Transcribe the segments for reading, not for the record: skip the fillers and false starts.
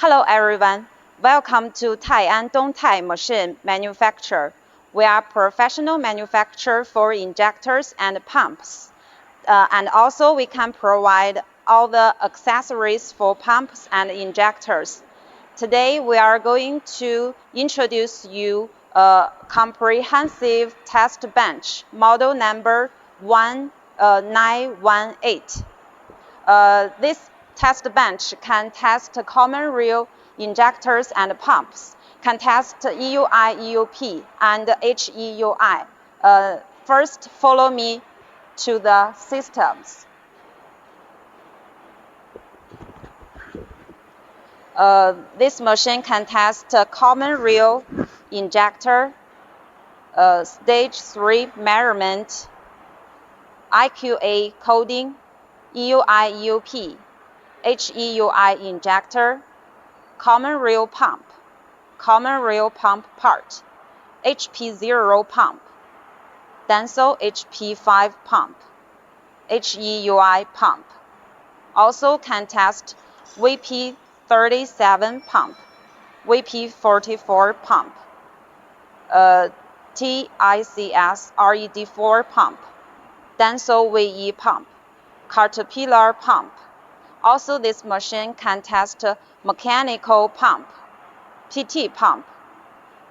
Hello everyone, welcome to Tai'an Dongtai Machine Manufacturer. We are professional manufacturer for injectors and pumps. And also we can provide all the accessories for pumps and injectors. Today we are going to introduce you a comprehensive test bench, model number 1918. This test bench can test common rail injectors and pumps, can test EUI, EUP, and HEUI. First, follow me to the systems. This machine can test common rail injector, stage 3 measurement, IQA coding, EUI, EUP, HEUI injector, common rail pump part, HP0 pump, Denso HP5 pump, HEUI pump. Also can test VP37 pump, VP44 pump, TICS RED4 pump, Denso VE pump, Caterpillar pump. Also, this machine can test mechanical pump, PT pump,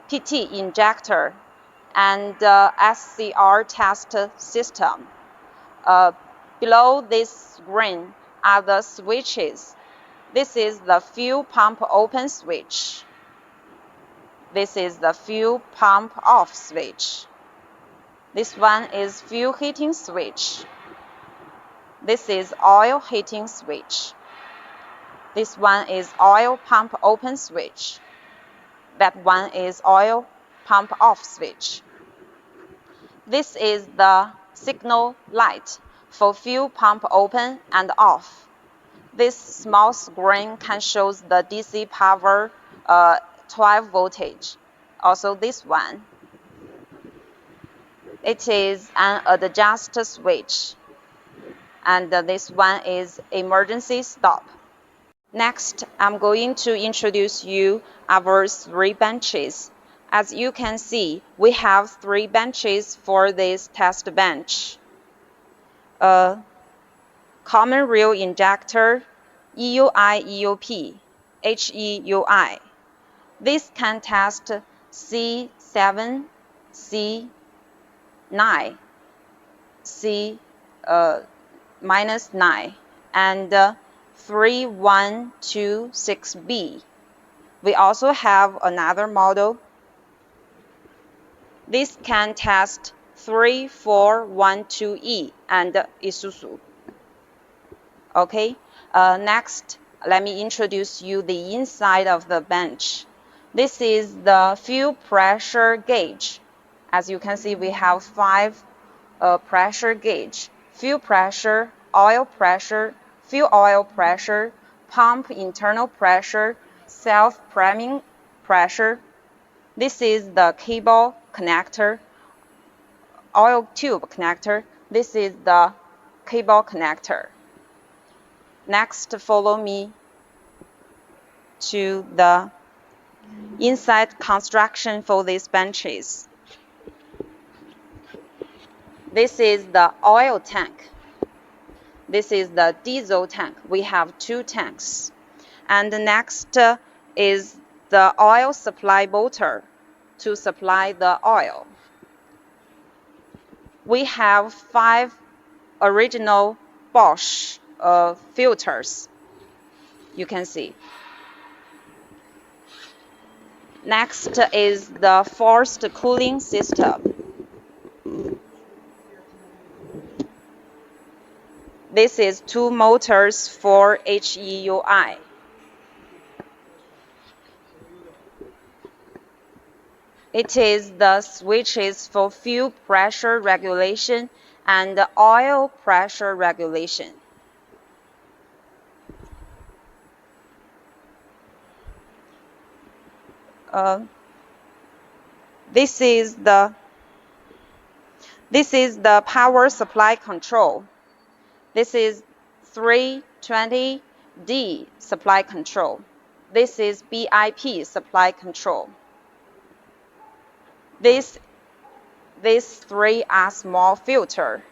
PT injector, and SCR test system. Below this screen are the switches. This is the fuel pump open switch. This is the fuel pump off switch. This one is fuel heating switch. This is oil heating switch. This one is oil pump open switch. That one is oil pump off switch. This is the signal light for fuel pump open and off. This small screen can show the DC power 12 voltage. Also this one. It is an adjust switch. And this one is emergency stop. Next, I'm going to introduce you our 3 benches. As you can see, we have 3 benches for this test bench. Common rail injector, EUI, EUP, HEUI. This can test C7, C9, C-9 and 3126B. We also have another model. This can test 3412E and Isuzu. Okay, next, let me introduce you the inside of the bench. This is the fuel pressure gauge. As you can see, we have 5 pressure gauge. Fuel pressure, oil pressure, fuel oil pressure, pump internal pressure, self-priming pressure. This is the cable connector, oil tube connector. This is the cable connector. Next, follow me to the inside construction for these benches. This is the oil tank. This is the diesel tank. We have 2 tanks. And the next is the oil supply motor to supply the oil. We have 5 original Bosch filters. You can see. Next is the forced cooling system. This is 2 motors for HEUI. It is the switches for fuel pressure regulation and oil pressure regulation. This is the power supply control. This is 320D supply control. This is BIP, supply control. These three are small filter.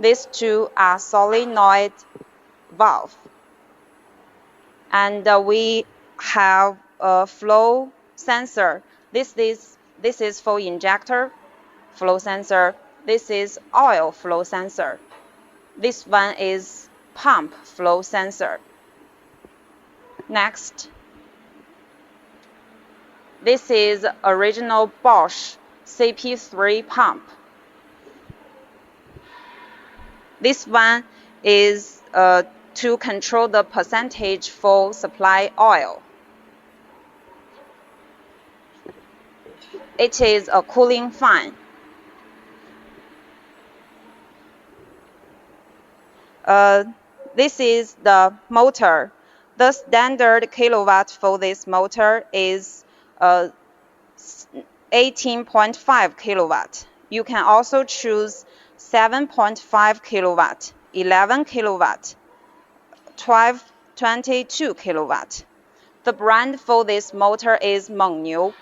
These two are solenoid valve. And we have a flow sensor. This is for injector flow sensor. This is oil flow sensor. This one is pump flow sensor. Next, this is original Bosch CP3 pump. This one is to control the percentage for supply oil. It is a cooling fan. This is the motor. The standard kilowatt for this motor is 18.5 kilowatt. You can also choose 7.5 kilowatt, 11 kilowatt, 22 kilowatt. The brand for this motor is Mengniu.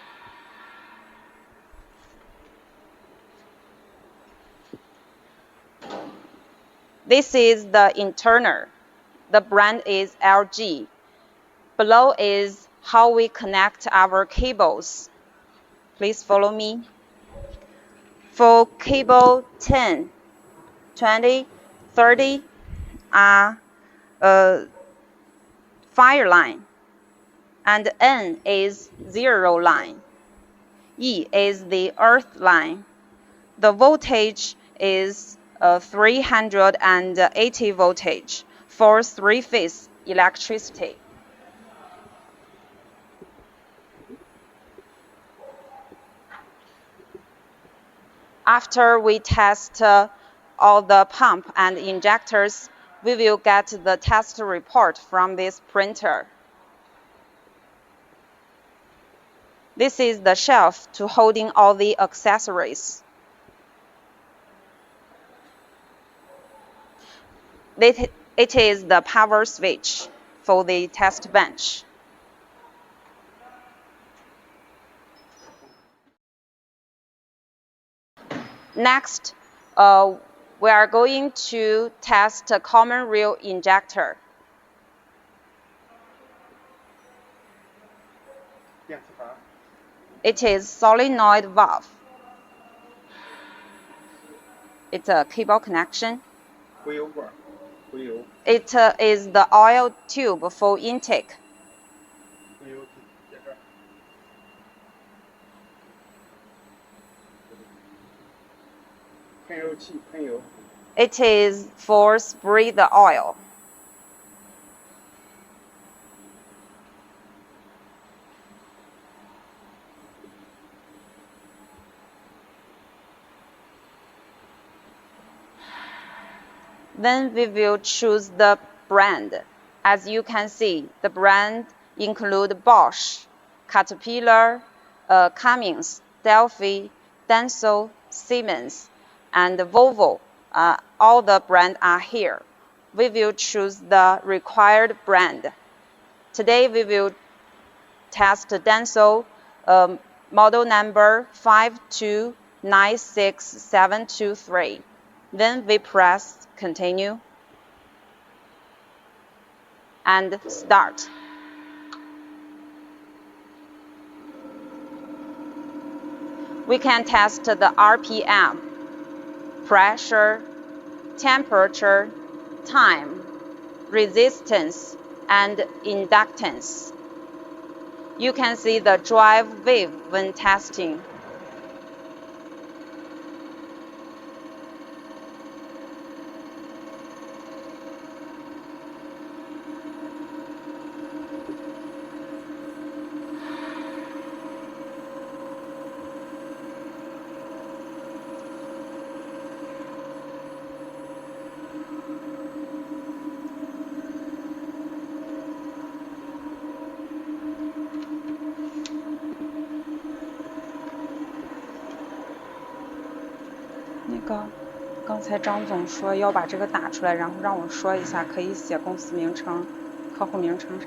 This is the internal. The brand is LG. Below is how we connect our cables. Please follow me. For cable 10, 20, 30 are fire line, and N is zero line. E is the earth line. The voltage is 380 voltage for three-phase electricity. After we test all the pump and injectors, we will get the test report from this printer. This is the shelf to holding all the accessories. It is the power switch for the test bench. Next, we are going to test a common rail injector. It is solenoid valve. It's a cable connection. It is the oil tube for intake. It is for spray the oil. Then we will choose the brand. As you can see, the brand include Bosch, Caterpillar, Cummins, Delphi, Denso, Siemens, and Volvo. All the brands are here. We will choose the required brand. Today we will test Denso model number 5296723. Then we press continue and start. We can test the RPM, pressure, temperature, time, resistance, and inductance. You can see the drive wave when testing.刚才张总说要把这个打出来，然后让我说一下，可以写公司名称、客户名称啥。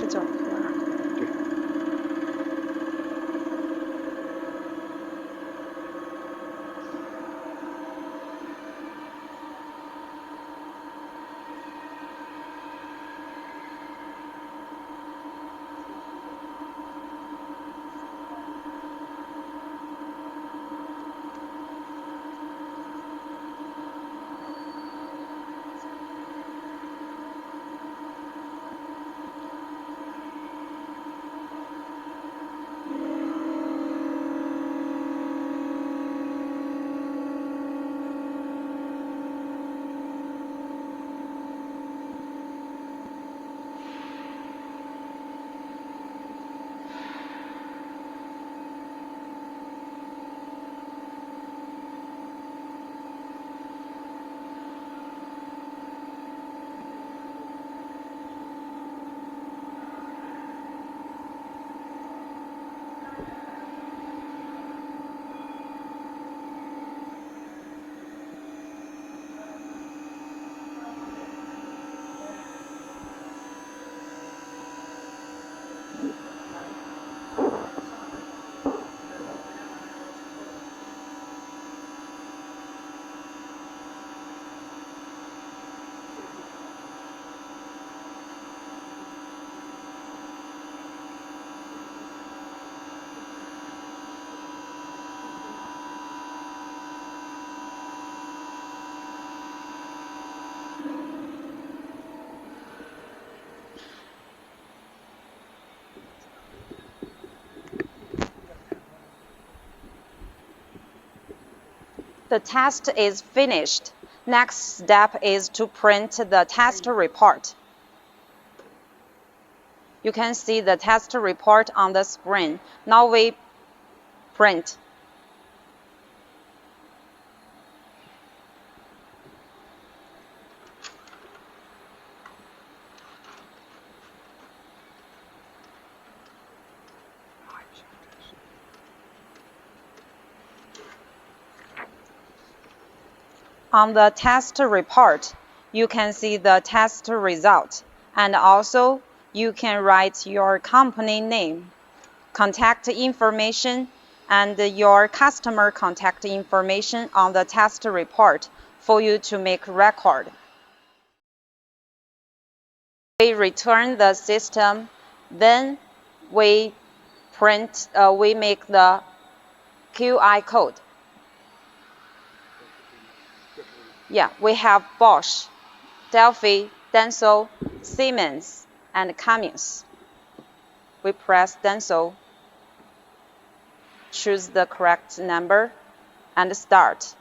视角。The test is finished. Next step is to print the test report. You can see the test report on the screen. Now we print. On the test report, you can see the test result, and also you can write your company name, contact information, and your customer contact information on the test report for you to make record. We return the system, then we make the QI code. Yeah, we have Bosch, Delphi, Denso, Siemens, and Cummins. We press Denso, choose the correct number, and start.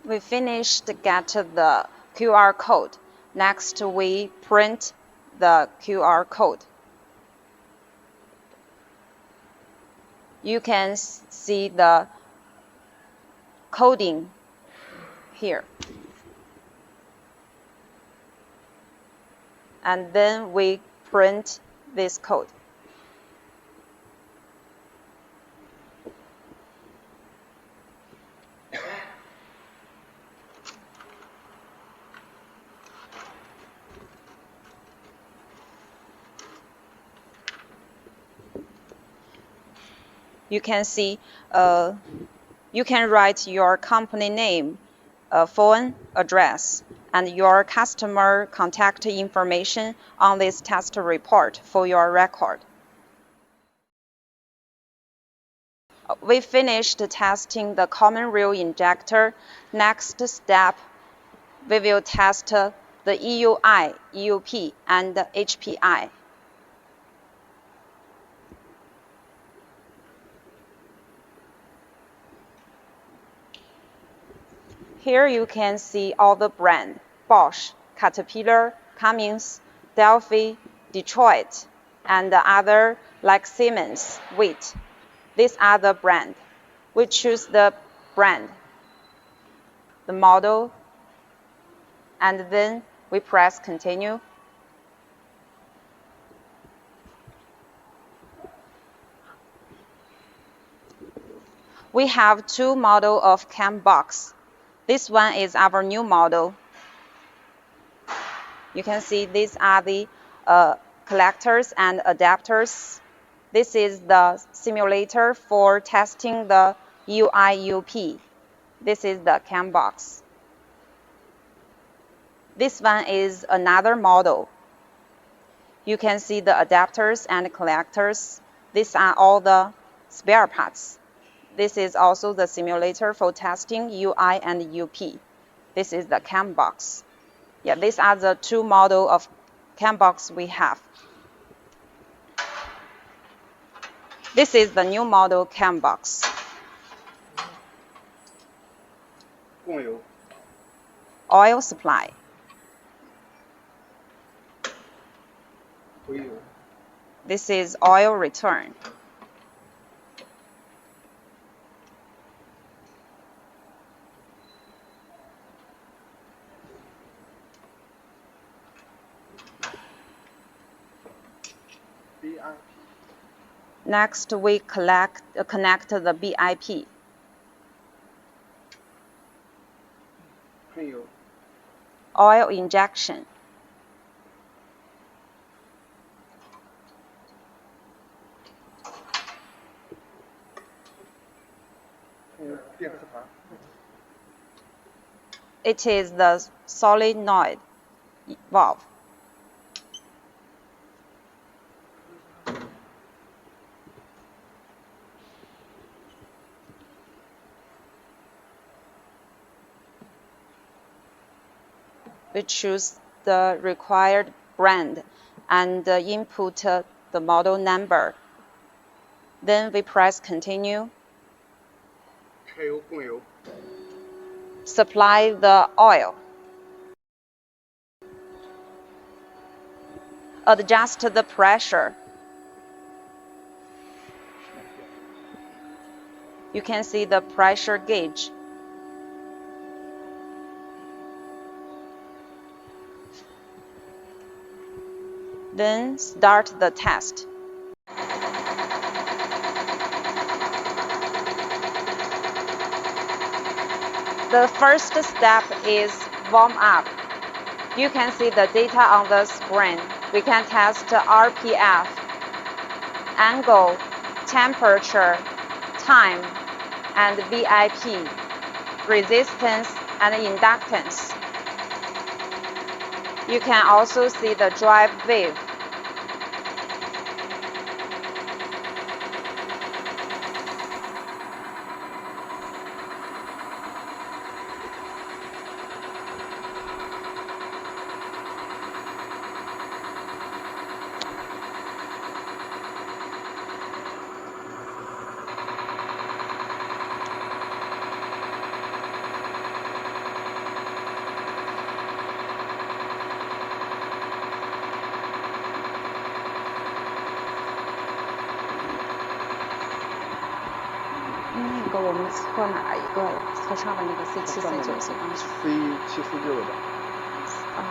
We finished get the QR code. Next, we print the QR code. You can see the coding here. And then we print this code. You can see, you can write your company name, phone address, and your customer contact information on this test report for your record. We finished testing the common rail injector. Next step, we will test the HEUI, EUP, and HPI. Here you can see all the brands: Bosch, Caterpillar, Cummins, Delphi, Detroit, and the other like Siemens, Wheat. These are the brands. We choose the brand, the model, and then we press continue. We have two models of cam box. This one is our new model. You can see these are the collectors and adapters. This is the simulator for testing the HEUI-EUP. This is the cam box. This one is another model. You can see the adapters and collectors. These are all the spare parts. This is also the simulator for testing HEUI and EUP. This is the cam box. Yeah, these are the two models of cam box we have. This is the new model cam box. Oil supply. This is oil return. Next, we connect the BIP. Oil injection. It is the solenoid valve. We choose the required brand and input the model number. Then we press continue. Supply the oil. Adjust the pressure. You can see the pressure gauge. Then start the test. The first step is warm up. You can see the data on the screen. We can test RPF, angle, temperature, time, and VIP, resistance, and inductance. You can also see the drive wave. 那个我们测哪一个呀？测上面那个 C7 C9 C746的。啊。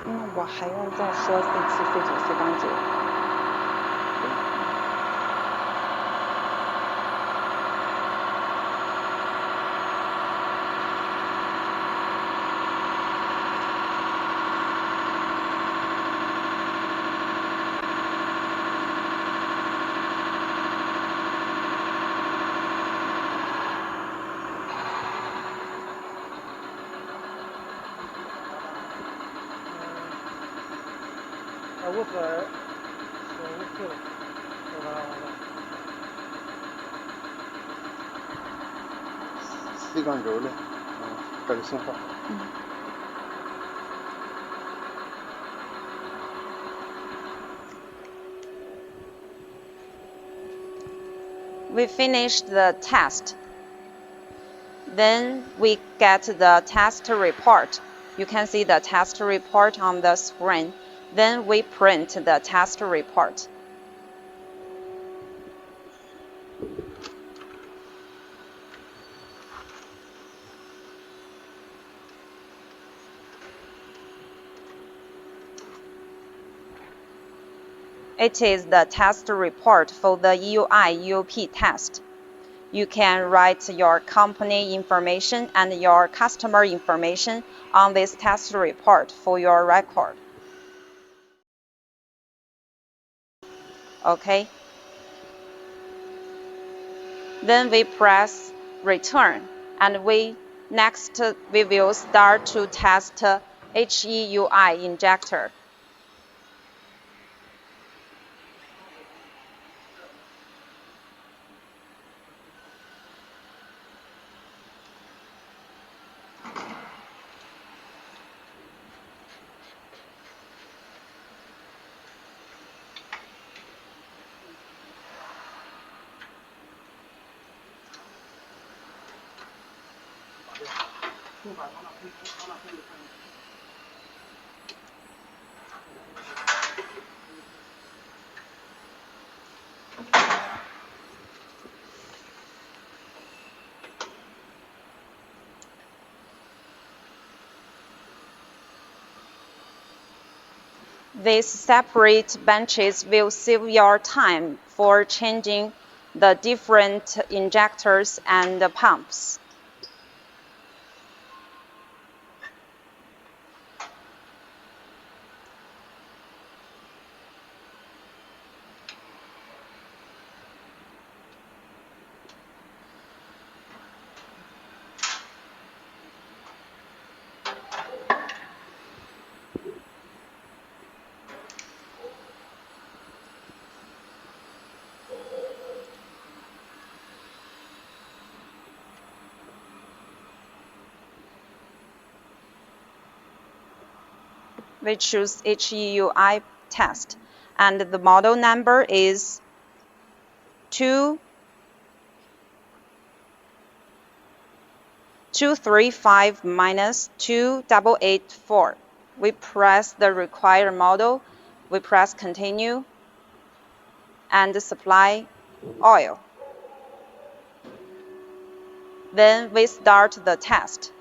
那我还要再说 C7 C9 C9。C 杠轴的，这是信号。We finished the test. Then we get the test report. You can see the test report on the screen. Then we print the test report. It is the test report for the HEUI UP test. You can write your company information and your customer information on this test report for your record. Okay. Then we press return, and next we will start to test HEUI injector. These separate benches will save your time for changing the different injectors and pumps. We choose HEUI test, and the model number is 235-2884. We press the required model, we press continue, and supply oil. Then we start the test.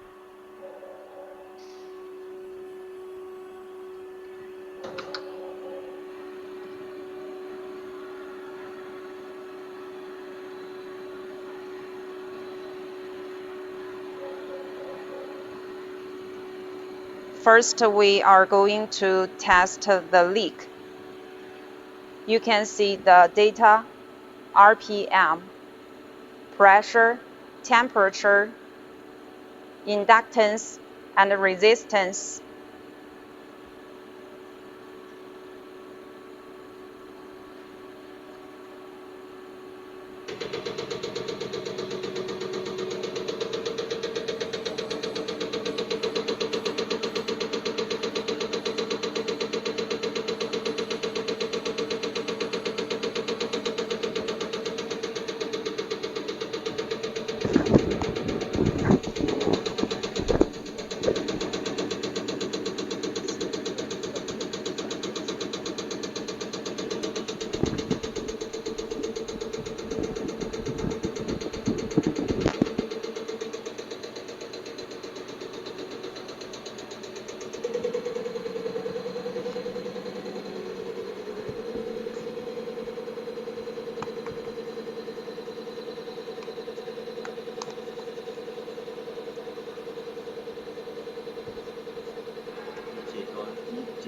First, we are going to test the leak. You can see the data, RPM, pressure, temperature, inductance, and resistance.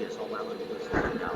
解说完了，你就收掉。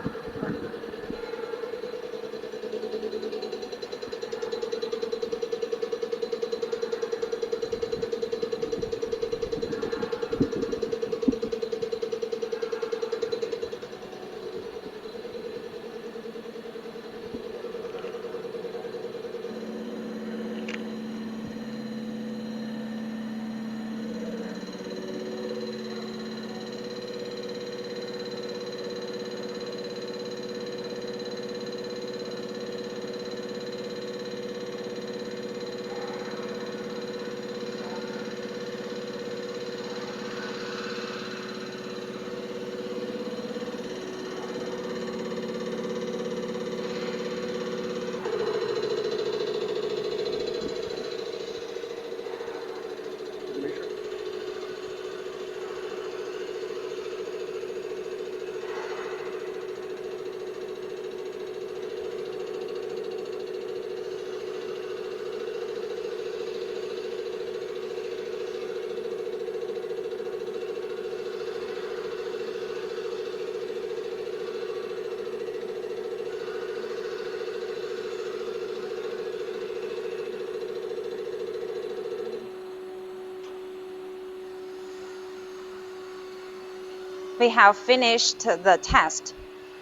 We have finished the test.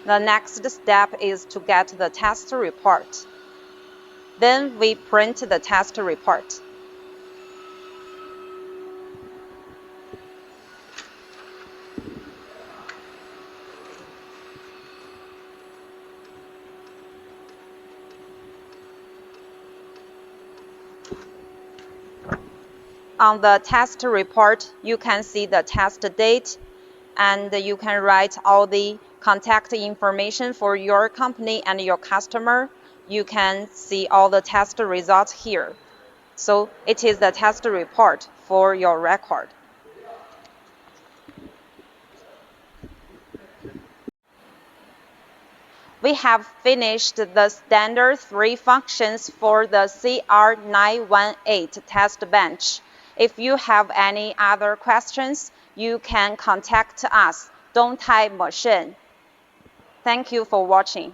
The next step is to get the test report. Then we print the test report. On the test report, you can see the test date, and you can write all the contact information for your company and your customer. You can see all the test results here. So it is the test report for your record. We have finished the standard 3 functions for the CR918 test bench. If you have any other questions, you can contact us. Don't type machine. Thank you for watching.